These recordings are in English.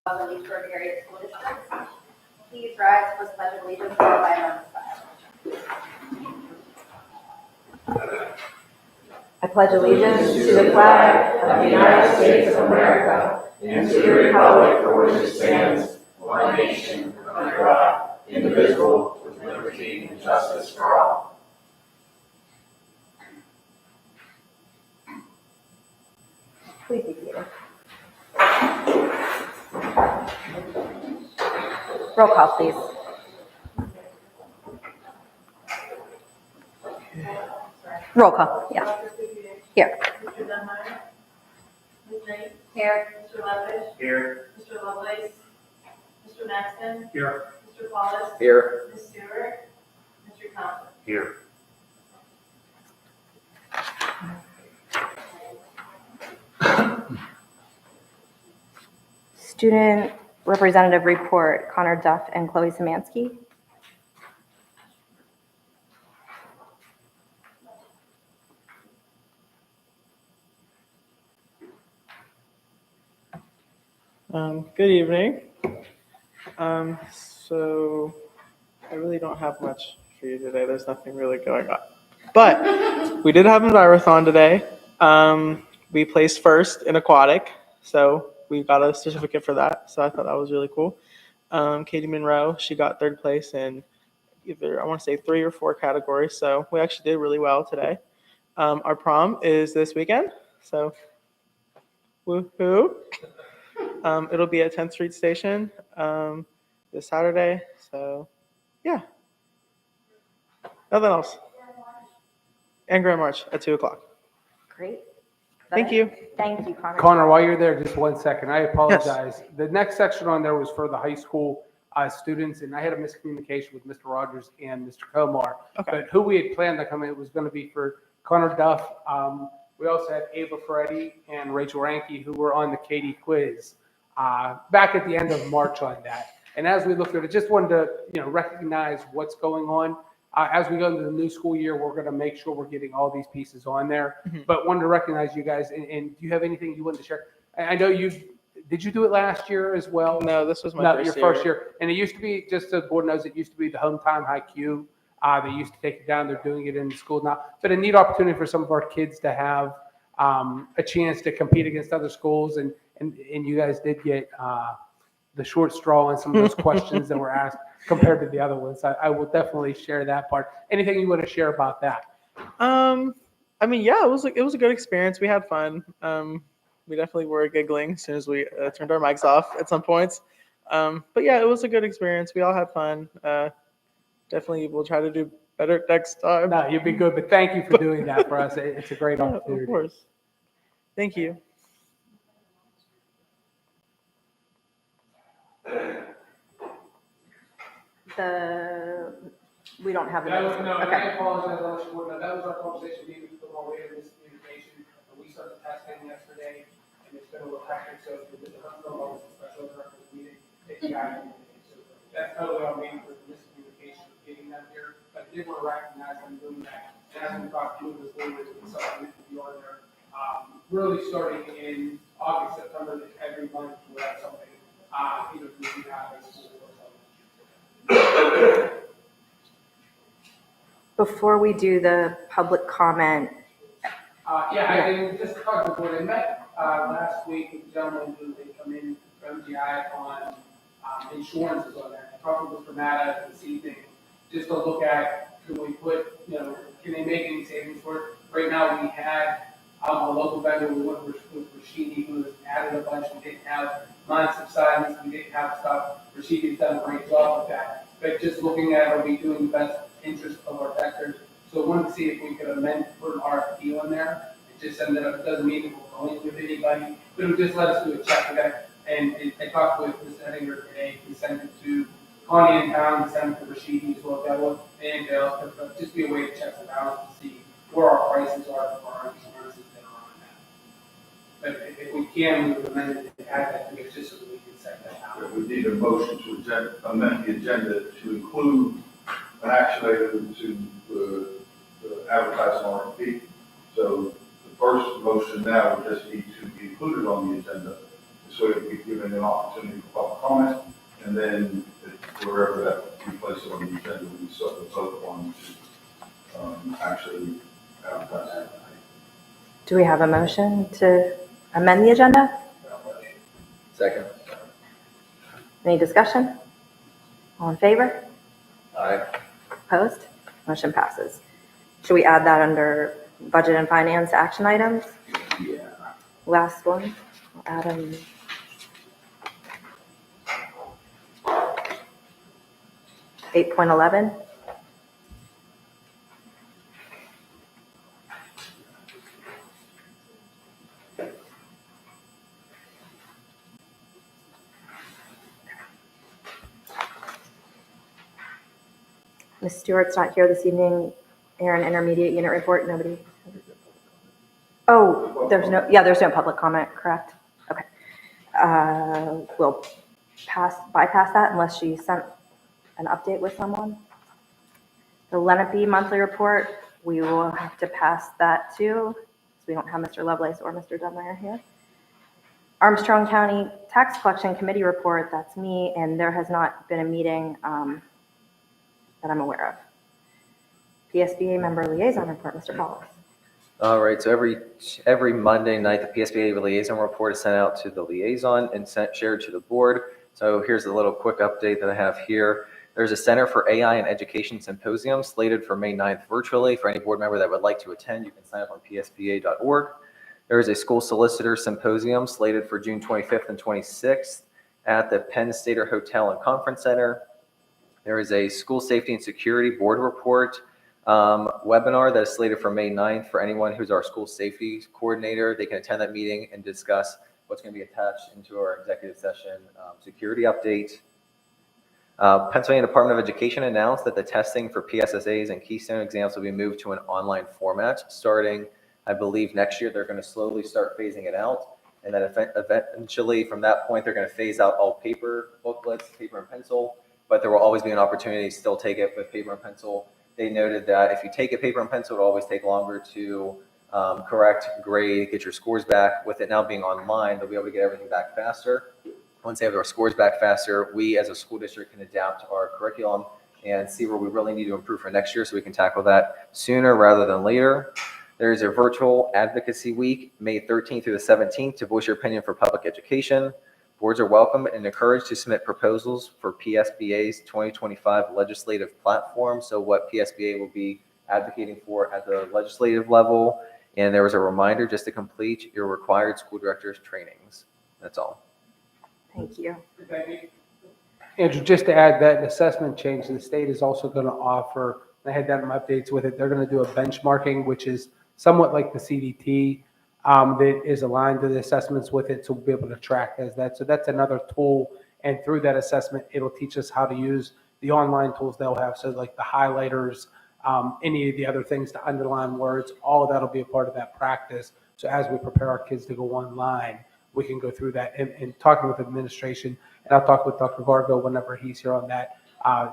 of the Leesburg Area School District. Please rise for the Pledge of Allegiance followed by a moment of silence. I pledge allegiance to the flag of the United States of America and to the republic for which it stands, one nation, under God, indivisible, with liberty and justice for all. Please be seated. Roll call, please. Roll call, yeah. Here. Mr. Dunbar? Ms. Knight? Here. Mr. Levish? Here. Mr. Lovelace? Mr. Maxton? Here. Mr. Paulus? Here. Ms. Stewart? Mr. Thompson? Here. Student representative report, Connor Duff and Chloe Szymanski. Good evening. So I really don't have much for you today. There's nothing really going on. But we did have a marathon today. We placed first in aquatic, so we got a certificate for that. So I thought that was really cool. Katie Monroe, she got third place in either, I want to say 3 or 4 categories. So we actually did really well today. Our prom is this weekend. So woohoo. It'll be at 10th Street Station this Saturday. So, yeah. Nothing else. And Grand March at 2 o'clock. Great. Thank you. Thank you, Connor. Connor, while you're there, just 1 second. I apologize. Yes. The next section on there was for the high school students, and I had a miscommunication with Mr. Rogers and Mr. Komar. Okay. But who we had planned to come in was going to be for Connor Duff. We also had Ava Ferretti and Rachel Ranke, who were on the Katie quiz back at the end of March on that. And as we looked at it, just wanted to recognize what's going on. As we go into the new school year, we're going to make sure we're getting all these pieces on there. Mm-hmm. But wanted to recognize you guys. And do you have anything you wanted to share? I know did you do it last year as well? No, this was my first year. And it used to be, just so the board knows, it used to be the Home Time High Q. They used to take it down. They're doing it in the school now. But a neat opportunity for some of our kids to have a chance to compete against other schools. And you guys did get the short straw on some of those questions that were asked compared to the other ones. I will definitely share that part. Anything you want to share about that? I mean, yeah, it was a good experience. We had fun. We definitely were giggling as soon as we turned our mics off at some points. But yeah, it was a good experience. We all had fun. Definitely, we'll try to do better next time. No, you'd be good. But thank you for doing that for us. It's a great opportunity. Of course. Thank you. We don't have the notes. No, okay. I apologize. That was our conversation meeting with the law rate of miscommunication. We started testing yesterday, and it's been a little hectic. So the hospital was a special director's meeting. So that's totally on me for the miscommunication of getting them here. But I did want to recognize them doing that. And as we talked to this later, we saw them be on there. Really starting in August, September, every month we'll have something. We have a school or something. Before we do the public comment. I just talked to the board. I met last week with a gentleman who had come in from MGI on insurances on that. I talked with Mr. Matta this evening just to look at, can we put, can they make any savings for it? Right now we had a local vendor, we went with Rashidi, who has added a bunch. We didn't have non-subsidence, we didn't have stuff. Rashidi's done a great job with that. But just looking at, are we doing the best interest of our vectors? So I wanted to see if we could amend, put an RFP on there, and just send it up. It doesn't mean that we're going with anybody, but it would just let us do a check of that. And I talked with Mr. Ettinger today, we sent it to Connie in town, send it to Rashidi as well, that one, and just be a way to check the balance to see where our prices are for our insurances that are on that. But if we can, we would amend it to add that to it just so that we can set that out. We need a motion to amend the agenda to include an action item to advertise an RFP. So the first motion now would just need to be included on the agenda. The so it can be given an opportunity for public comment, and then wherever that we place it on the agenda, we sort of vote on to actually advertise it. Do we have a motion to amend the agenda? Second. Any discussion? All in favor? Aye. Opposed? Motion passes. Should we add that under budget and finance action items? Yeah. Last one, we'll add them. Eight point 11. Ms. Stewart's not here this evening. Aaron, intermediate unit report, nobody. Oh, there's no public comment, correct? Okay. We'll bypass that unless she sent an update with someone. The Lenape monthly report, we will have to pass that too, because we don't have Mr. Lovelace or Mr. Dunmeyer here. Armstrong County Tax Collection Committee report, that's me, and there has not been a meeting that I'm aware of. PSBA member liaison report, Mr. Paulus. All right, so every Monday night, the PSBA liaison report is sent out to the liaison and shared to the board. So here's a little quick update that I have here. There's a Center for AI and Education Symposium slated for May 9th virtually. For any board member that would like to attend, you can sign up on psba.org. There is a school solicitor symposium slated for June 25th and 26th at the Penn Stater Hotel and Conference Center. There is a school safety and security board report webinar that is slated for May 9th for anyone who's our school safety coordinator. They can attend that meeting and discuss what's going to be attached into our executive session security update. Pennsylvania Department of Education announced that the testing for PSSAs and Keystone exams will be moved to an online format starting, I believe, next year. They're going to slowly start phasing it out. And then eventually from that point, they're going to phase out all paper booklets, paper and pencil, but there will always be an opportunity to still take it with paper and pencil. They noted that if you take a paper and pencil, it'll always take longer to correct, grade, get your scores back. With it now being online, they'll be able to get everything back faster. Once they have our scores back faster, we as a school district can adapt our curriculum and see where we really need to improve for next year so we can tackle that sooner rather than later. There's a virtual advocacy week, May 13th through the 17th, to voice your opinion for public education. Boards are welcome and encouraged to submit proposals for PSBA's 2025 legislative platform. So what PSBA will be advocating for at the legislative level. And there was a reminder just to complete your required school director's trainings. That's all. Thank you. Andrew, just to add that an assessment change, the state is also going to offer, I had that in my updates with it, they're going to do a benchmarking, which is somewhat like the CDT that is aligned to the assessments with it, so we'll be able to track as that. So that's another tool, and through that assessment, it'll teach us how to use the online tools they'll have, so like the highlighters, any of the other things to underline words, all of that will be a part of that practice. So as we prepare our kids to go online, we can go through that and talking with administration, and I'll talk with Dr. Vargo whenever he's here on that.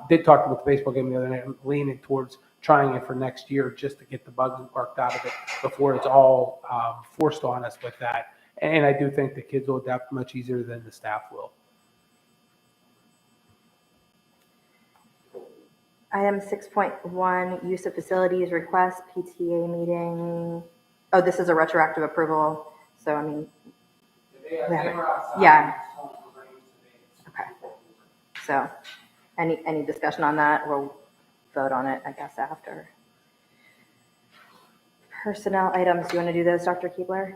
Did talk about the baseball game the other night, leaning towards trying it for next year just to get the bugs worked out of it before it's all forced on us with that. And I do think the kids will adapt much easier than the staff will. Item 6.1, use of facilities request, PTA meeting. Oh, this is a retroactive approval. So, I mean, yeah. Okay. So, any discussion on that? We'll vote on it, I guess, after. Personnel items, do you want to do those, Dr. Keebler?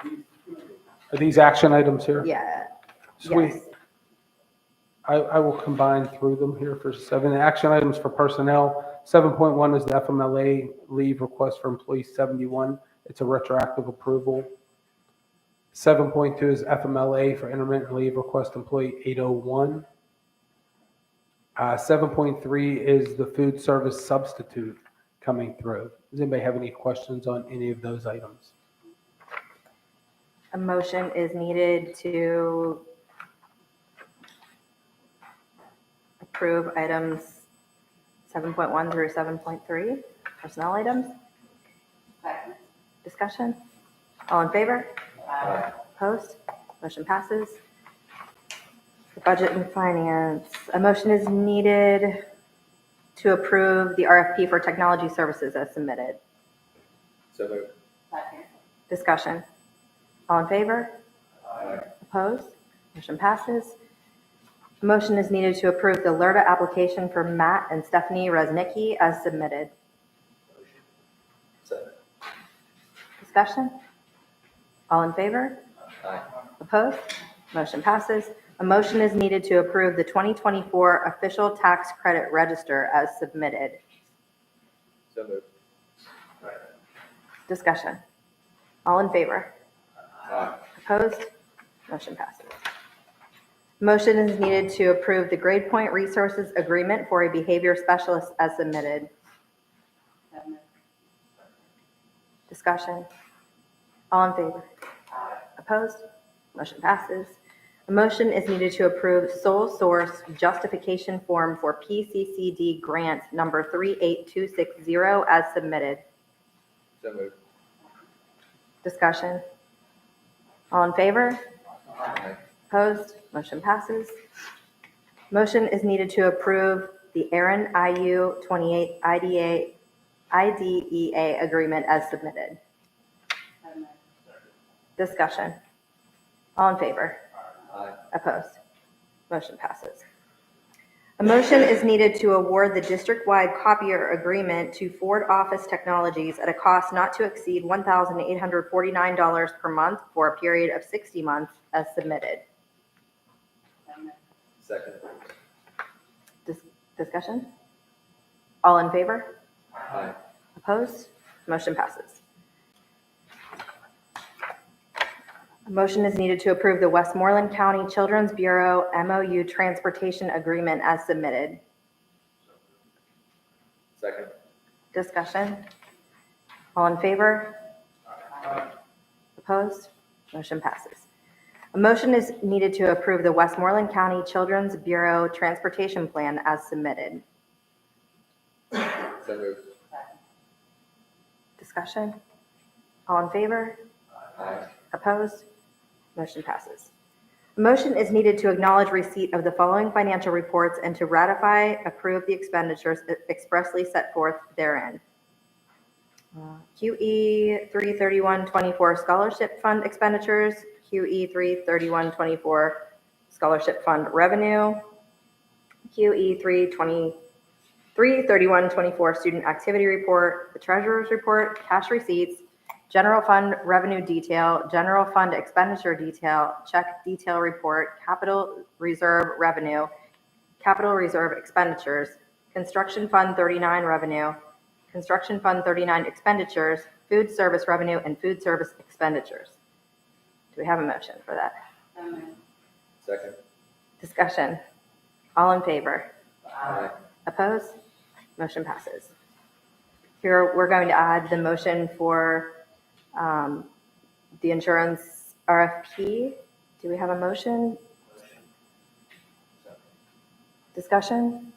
Are these action items here? Yeah. Sweet. Yes. I will combine through them here for 7 action items for personnel. 7.1 is the FMLA leave request for employee 71. It's a retroactive approval. 7.2 is FMLA for intermittent leave request employee 801. 7.3 is the food service substitute coming through. Does anybody have any questions on any of those items? A motion is needed to approve items 7.1 through 7.3, personnel items. Discussion? All in favor? Opposed? Motion passes. For Budget and Finance, a motion is needed to approve the RFP for technology services as submitted. So moved. Second. Discussion. All in favor? Aye. Opposed? Motion passes. A motion is needed to approve the LERTA application for Matt and Stephanie Reznicki as submitted. Second. Discussion. All in favor? Aye. Opposed? Motion passes. A motion is needed to approve the 2024 official tax credit register as submitted. So moved. Discussion. All in favor? Aye. Opposed? Motion passes. Motion is needed to approve the Grade Point Resources Agreement for a behavior specialist as submitted. Discussion. All in favor? Opposed? Motion passes. A motion is needed to approve sole source justification form for PCCD grant number 38260 as submitted. So moved. Discussion. All in favor? Aye. Opposed? Motion passes. Motion is needed to approve the Aaron IU 28 IDEA agreement as submitted. Discussion. All in favor? Aye. Opposed? Motion passes. A motion is needed to award the district-wide copier agreement to Ford Office Technologies at a cost not to exceed $1,849 per month for a period of 60 months as submitted. Second. Discussion? All in favor? Aye. Opposed? Motion passes. A motion is needed to approve the Westmoreland County Children's Bureau MOU Transportation Agreement as submitted. Second. Discussion? All in favor? Opposed? Motion passes. A motion is needed to approve the Westmoreland County Children's Bureau Transportation Plan as submitted. So moved. Discussion? All in favor? Aye. Opposed? Motion passes. A motion is needed to acknowledge receipt of the following financial reports and to ratify, approve the expenditures expressly set forth therein. QE 33124 Scholarship Fund expenditures, QE 33124 Scholarship Fund revenue, QE 33124 Student Activity Report, the Treasurer's Report, cash receipts, General Fund Revenue Detail, General Fund Expenditure Detail, Check Detail Report, Capital Reserve Revenue, Capital Reserve Expenditures, Construction Fund 39 Revenue, Construction Fund 39 Expenditures, Food Service Revenue, and Food Service Expenditures. Do we have a motion for that? Second. Discussion. All in favor? Aye. Opposed? Motion passes. Here, we're going to add the motion for the insurance RFP. Do we have a motion? Discussion?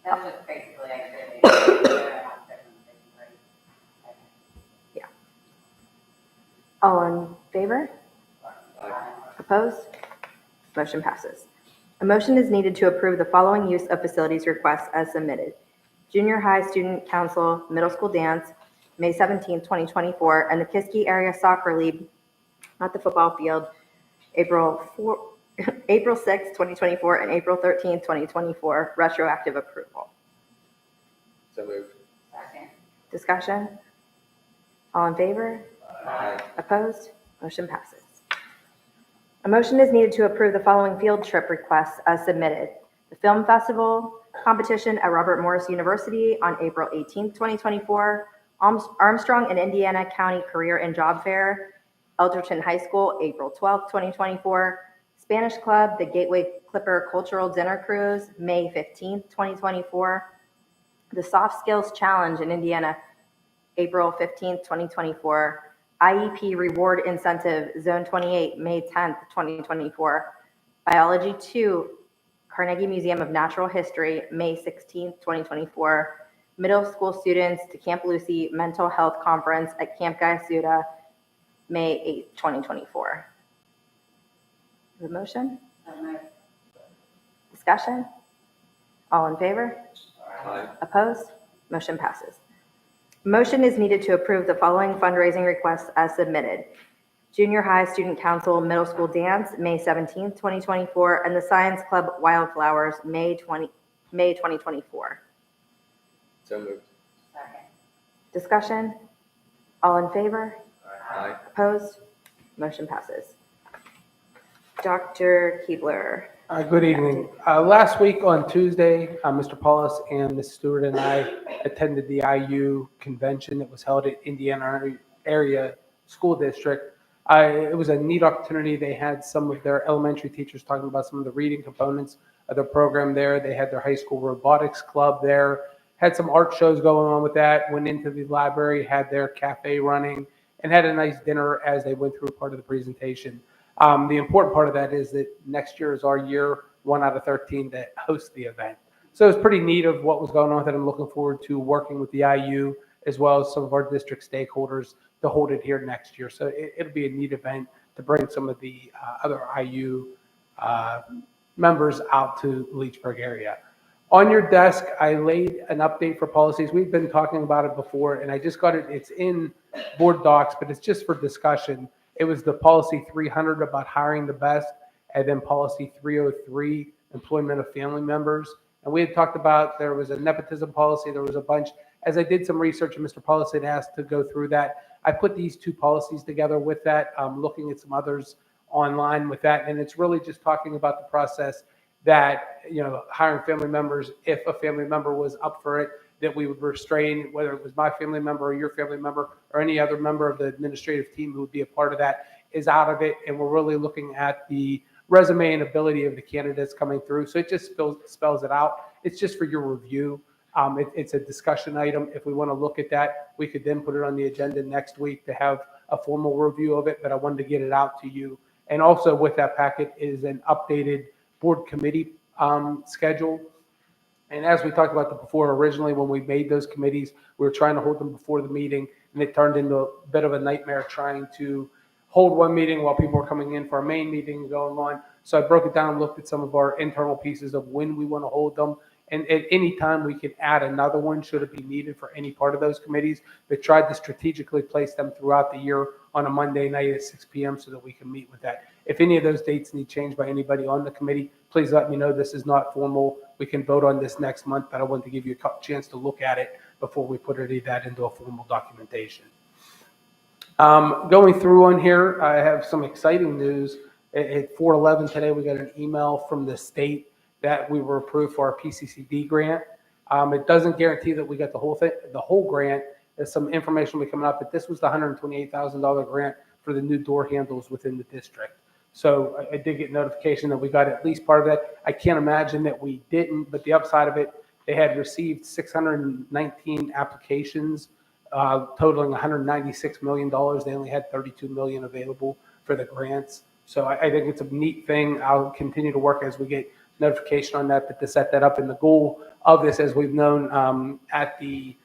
That was basically activity. All in favor? Aye. Opposed? Motion passes. A motion is needed to approve the following use of facilities requests as submitted. Junior High Student Council Middle School Dance, May 17, 2024, and the Kiski Area Soccer League at the football field, April 6, 2024, and April 13, 2024, retroactive approval. So moved. Second. Discussion? All in favor? Aye. Opposed? Motion passes. A motion is needed to approve the following field trip requests as submitted. The Film Festival competition at Robert Morris University on April 18, 2024, Armstrong and Indiana County Career and Job Fair, Elderton High School, April 12, 2024, Spanish Club, the Gateway Clipper Cultural Dinner Cruise, May 15, 2024, the Soft Skills Challenge in Indiana, April 15, 2024, IEP Reward Incentive Zone 28, May 10, 2024, Biology 2, Carnegie Museum of Natural History, May 16, 2024, Middle School Students to Camp Lucy Mental Health Conference at Camp Guyasuda, May 8, 2024. The motion? So moved. Discussion? All in favor? Aye. Opposed? Motion passes. Motion is needed to approve the following fundraising requests as submitted. Junior High Student Council Middle School Dance, May 17th, 2024, and the Science Club Wildflowers, May 2024. So moved. Second. Discussion? All in favor? Aye. Opposed? Motion passes. Dr. Keebler. Good evening. Last week on Tuesday, Mr. Paulus and Ms. Stewart and I attended the IU convention that was held at Indiana Area School District. It was a neat opportunity. They had some of their elementary teachers talking about some of the reading components of their program there. They had their high school robotics club there, had some art shows going on with that, went into the library, had their cafe running, and had a nice dinner as they went through part of the presentation. The important part of that is that next year is our year, 1 out of 13 that host the event. So it's pretty neat of what was going on with it. I'm looking forward to working with the IU as well as some of our district stakeholders to hold it here next year. So it'll be a neat event to bring some of the other IU members out to Leechburg area. On your desk, I laid an update for policies. We've been talking about it before, and I just got it. It's in board docs, but it's just for discussion. It was the policy 300 about hiring the best, and then policy 303, employment of family members. And we had talked about there was a nepotism policy. There was a bunch. As I did some research, and Mr. Paulus had asked to go through that, I put these two policies together with that, looking at some others online with that. And it's really just talking about the process that, hiring family members, if a family member was up for it, that we would restrain, whether it was my family member or your family member or any other member of the administrative team who would be a part of that, is out of it. And we're really looking at the resume and ability of the candidates coming through. So it just spells it out. It's just for your review. It's a discussion item. If we want to look at that, we could then put it on the agenda next week to have a formal review of it, but I wanted to get it out to you. And also with that packet is an updated board committee schedule. And as we talked about before, originally when we made those committees, we were trying to hold them before the meeting, and it turned into a bit of a nightmare trying to hold one meeting while people were coming in for our main meeting going on. So I broke it down and looked at some of our internal pieces of when we want to hold them. And at any time, we could add another one should it be needed for any part of those committees, but tried to strategically place them throughout the year on a Monday night at 6 p.m. so that we can meet with that. If any of those dates need changed by anybody on the committee, please let me know. This is not formal. We can vote on this next month, but I want to give you a chance to look at it before we put any of that into a formal documentation. Going through on here, I have some exciting news. At 4:11 today, we got an email from the state that we were approved for our PCCD grant. It doesn't guarantee that we got the whole thing, the whole grant. There's some information will be coming up, but this was the $128,000 grant for the new door handles within the district. So I did get notification that we got at least part of that. I can't imagine that we didn't, but the upside of it, they had received 619 applications, totaling $196 million. They only had $32 million available for the grants. So I think it's a neat thing. I'll continue to work as we get notification on that, but to set that up. And the goal of this, as we've known at the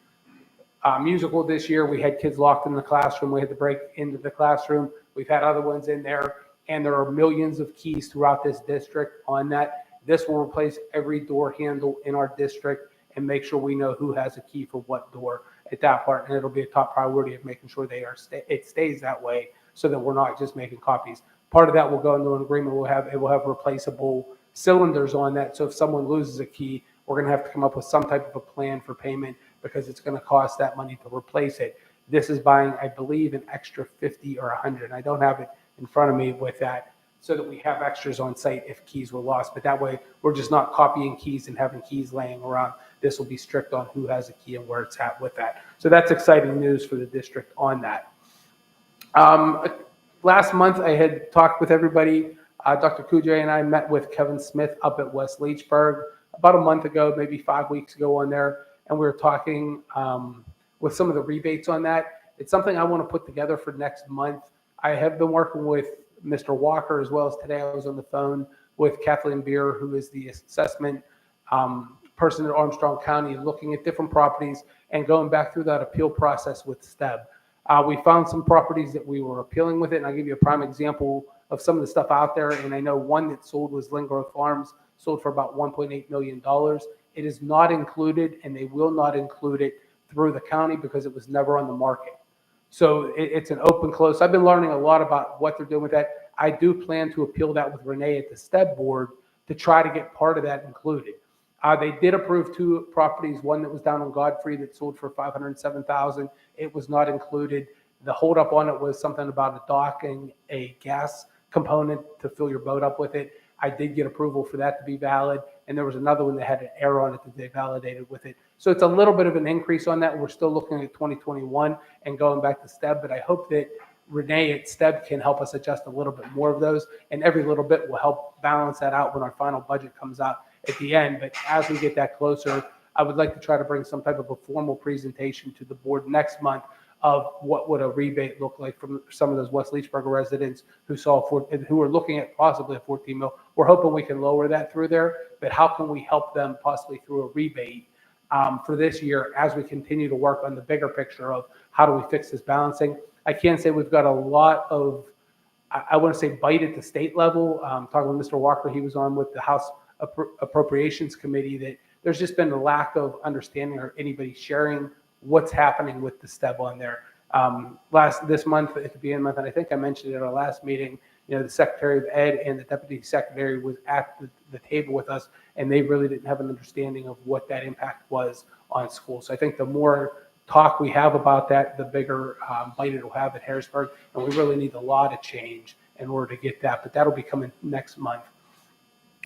musical this year, we had kids locked in the classroom. We had to break into the classroom. We've had other ones in there, and there are millions of keys throughout this district on that. This will replace every door handle in our district and make sure we know who has a key for what door at that part. And it'll be a top priority of making sure it stays that way so that we're not just making copies. Part of that will go into an agreement. It will have replaceable cylinders on that. So if someone loses a key, we're going to have to come up with some type of a plan for payment because it's going to cost that money to replace it. This is buying, I believe, an extra 50 or 100. I don't have it in front of me with that so that we have extras on site if keys were lost. But that way, we're just not copying keys and having keys laying around. This will be strict on who has a key and where it's at with that. So that's exciting news for the district on that. Last month, I had talked with everybody. Dr. Kujay and I met with Kevin Smith up at West Leechburg about a month ago, maybe 5 weeks ago on there. And we were talking with some of the rebates on that. It's something I want to put together for next month. I have been working with Mr. Walker as well as today I was on the phone with Kathleen Beer, who is the assessment person at Armstrong County, looking at different properties and going back through that appeal process with STEB. We found some properties that we were appealing with it, and I'll give you a prime example of some of the stuff out there. And I know one that sold was Lingrove Farms, sold for about $1.8 million. It is not included, and they will not include it through the county because it was never on the market. So it's an open close. I've been learning a lot about what they're doing with that. I do plan to appeal that with Renee at the STEB board to try to get part of that included. They did approve 2 properties, one that was down on Godfrey that sold for $507,000. It was not included. The holdup on it was something about a docking, a gas component to fill your boat up with it. I did get approval for that to be valid, and there was another one that had an error on it that they validated with it. So it's a little bit of an increase on that. We're still looking at 2021 and going back to STEB, but I hope that Renee at STEB can help us adjust a little bit more of those, and every little bit will help balance that out when our final budget comes out at the end. But as we get that closer, I would like to try to bring some type of a formal presentation to the board next month of what would a rebate look like from some of those West Leechburg residents who are looking at possibly a 14 mil. We're hoping we can lower that through there, but how can we help them possibly through a rebate for this year as we continue to work on the bigger picture of how do we fix this balancing. I can say we've got a lot of, I want to say, bite at the state level. Talking with Mr. Walker, he was on with the House Appropriations Committee, that there's just been a lack of understanding or anybody sharing what's happening with the STEB on there. This month, at the beginning of the month, and I think I mentioned it at our last meeting, the Secretary of Ed and the Deputy Secretary was at the table with us, and they really didn't have an understanding of what that impact was on schools. So I think the more talk we have about that, the bigger bite it will have at Harrisburg, and we really need a lot of change in order to get that, but that'll be coming next month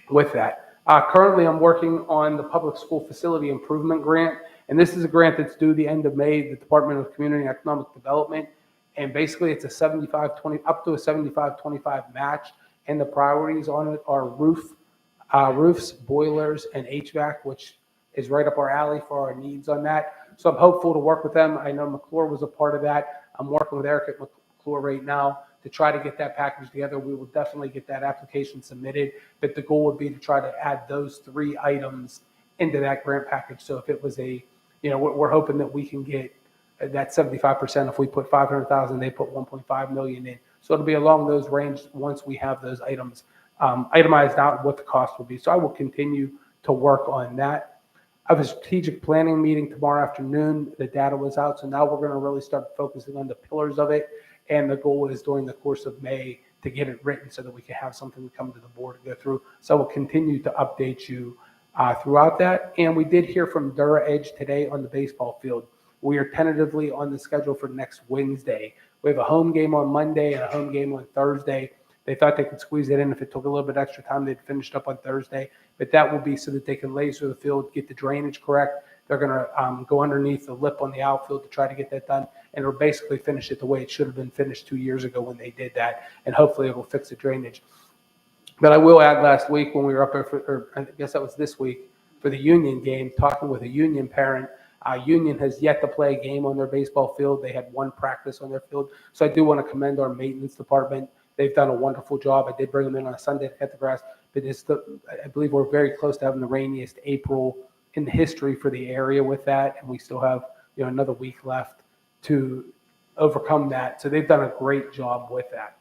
with that. Currently, I'm working on the Public School Facility Improvement Grant, and this is a grant that's due the end of May, the Department of Community and Economic Development, and basically it's a 75-20, up to a 75-25 match, and the priorities on it are roofs, boilers, and HVAC, which is right up our alley for our needs on that. So I'm hopeful to work with them. I know McClure was a part of that. I'm working with Eric at McClure right now to try to get that package together. We will definitely get that application submitted, but the goal would be to try to add those 3 items into that grant package. So if it was we're hoping that we can get that 75%. If we put 500,000, they put 1.5 million in. So it'll be along those ranges once we have those items itemized out what the cost will be. So I will continue to work on that. I have a strategic planning meeting tomorrow afternoon. The data was out, so now we're going to really start focusing on the pillars of it. And the goal is during the course of May to get it written so that we can have something to come to the board and go through. So we'll continue to update you throughout that. And we did hear from Dura Edge today on the baseball field. We are tentatively on the schedule for next Wednesday. We have a home game on Monday and a home game on Thursday. They thought they could squeeze it in. If it took a little bit extra time, they'd finished up on Thursday. But that will be so that they can laser the field, get the drainage correct. They're going to go underneath the lip on the outfield to try to get that done. And it'll basically finish it the way it should have been finished 2 years ago when they did that. And hopefully it will fix the drainage. But I will add, last week when we were up there, or I guess that was this week, for the Union game, talking with a Union parent. Union has yet to play a game on their baseball field. They had 1 practice on their field. So I do want to commend our maintenance department. They've done a wonderful job. I did bring them in on a Sunday to cut the grass. But I believe we're very close to having the rainiest April in the history for the area with that. And we still have another week left to overcome that. So they've done a great job with that.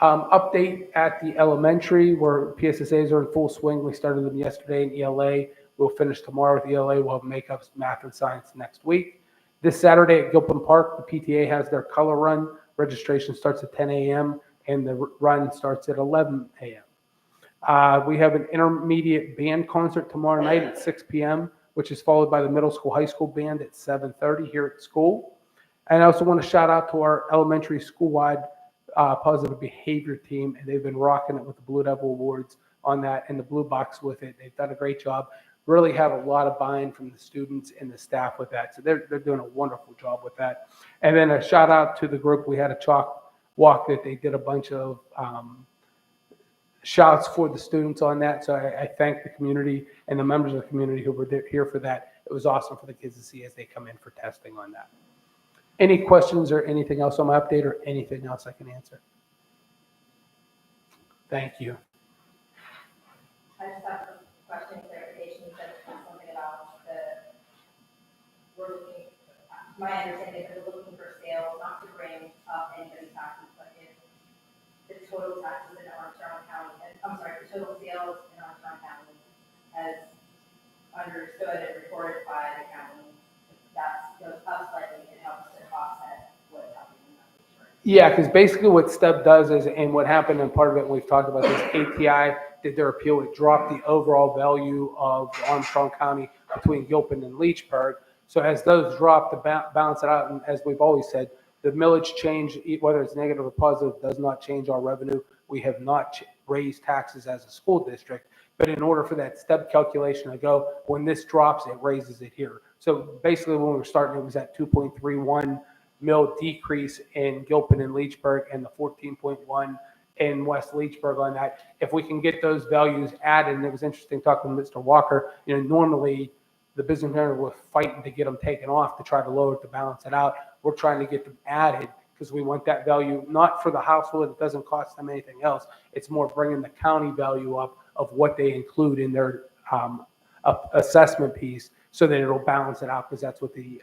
Update at the elementary, where PSSAs are in full swing. We started them yesterday in ELA. We'll finish tomorrow with ELA. We'll have makeup, math, and science next week. This Saturday at Gilpin Park, the PTA has their color run. Registration starts at 10 a.m. and the run starts at 11 a.m. We have an intermediate band concert tomorrow night at 6 p.m., which is followed by the middle school, high school band at 7:30 here at school. And I also want to shout out to our elementary school-wide positive behavior team, and they've been rocking it with the Blue Devil Awards on that and the Blue Box with it. They've done a great job. Really have a lot of buy-in from the students and the staff with that. So they're doing a wonderful job with that. And then a shout out to the group. We had a chalk walk that they did a bunch of shouts for the students on that. So I thank the community and the members of the community who were here for that. It was awesome for the kids to see as they come in for testing on that. Any questions or anything else on my update or anything else I can answer? Thank you. I just have a question, clarification. You said something about we're looking, my understanding is we're looking for sales, not to bring up anybody's taxes, but if the total taxes in Armstrong County, the total sales in Armstrong County as understood and reported by the county. If that goes up slightly, it helps to offset what's happening in that district. Yeah, because basically what STEP does is, and what happened, and part of it, and we've talked about this, ATI did their appeal, it dropped the overall value of Armstrong County between Gilpin and Leechburg. So as those drop, to balance it out, and as we've always said, the millage change, whether it's negative or positive, does not change our revenue. We have not raised taxes as a school district, but in order for that STEP calculation to go, when this drops, it raises it here. So basically when we were starting, it was at 2.31 mil decrease in Gilpin and Leechburg and the 14.1 in West Leechburg on that. If we can get those values added, and it was interesting talking to Mr. Walker, normally the business owner was fighting to get them taken off to try to lower it to balance it out. We're trying to get them added because we want that value, not for the household, it doesn't cost them anything else. It's more bringing the county value up of what they include in their assessment piece so that it'll balance it out because that's what the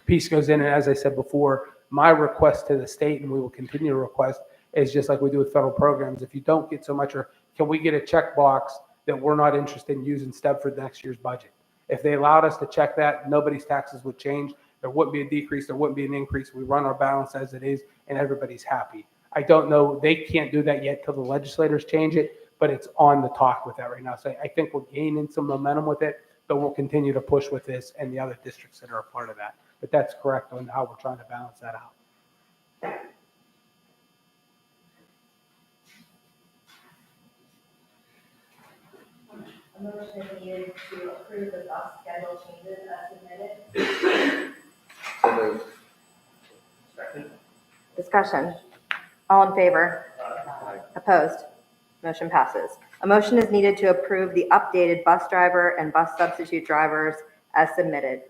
piece goes in. And as I said before, my request to the state, and we will continue to request, is just like we do with federal programs. If you don't get so much, or can we get a checkbox that we're not interested in using STEP for next year's budget? If they allowed us to check that, nobody's taxes would change. There wouldn't be a decrease. There wouldn't be an increase. We run our balance as it is, and everybody's happy. I don't know. They can't do that yet till the legislators change it, but it's on the talk with that right now. So I think we're gaining some momentum with it, but we'll continue to push with this and the other districts that are a part of that. But that's correct on how we're trying to balance that out. A motion is needed to approve the bus schedule changes as submitted. So moved. Discussion. All in favor? Opposed? Motion passes. A motion is needed to approve the updated bus driver and bus substitute drivers as submitted.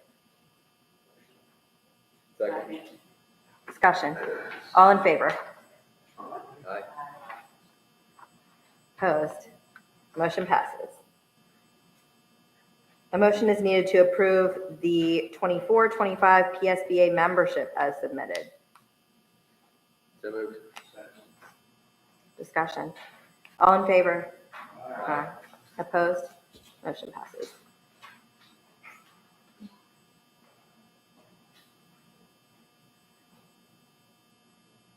Second. Discussion. All in favor? Aye. Opposed? Motion passes. A motion is needed to approve the 24-25 PSBA membership as submitted. So moved. Discussion. All in favor? Aye. Opposed? Motion passes.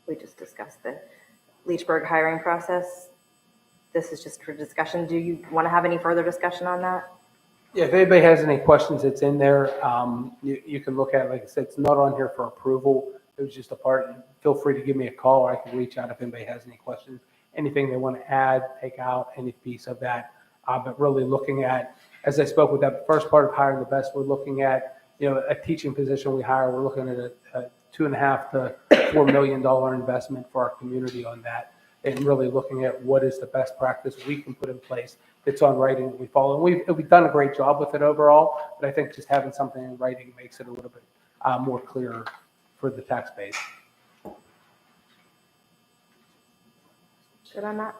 We just discussed the Leechburg hiring process. This is just for discussion. Do you want to have any further discussion on that? Yeah, if anybody has any questions, it's in there. You can look at it. Like I said, it's not on here for approval. It was just a part. Feel free to give me a call, or I can reach out if anybody has any questions, anything they want to add, take out, any piece of that. But really looking at, as I spoke with that first part of hiring the best, we're looking at, a teaching position we hire. We're looking at a $2.5 to $4 million investment for our community on that, and really looking at what is the best practice we can put in place that's on writing that we follow. And we've done a great job with it overall, but I think just having something in writing makes it a little bit more clear for the tax base. Good on that.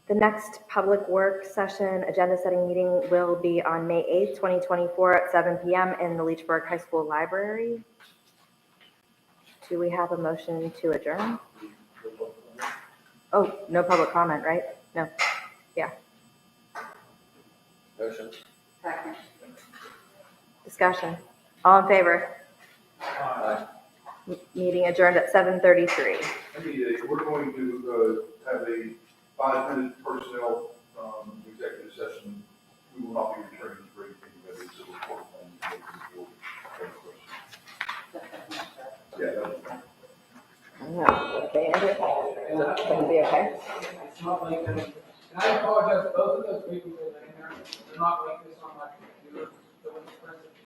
The next public work session agenda setting meeting will be on May 8th, 2024 at 7 p.m. in the Leechburg High School Library. Do we have a motion to adjourn? Oh, no public comment, right? No. Yeah. Motion. Second. Discussion. All in favor? Aye. Meeting adjourned at 7:33. We're going to have a 5-minute personnel executive session. We will not be returning to bring anybody to the report. Yeah, that's fine. Okay, Andrew? Is that going to be okay? It's not like, and I apologize to both of those people that are in there. They're not like this on my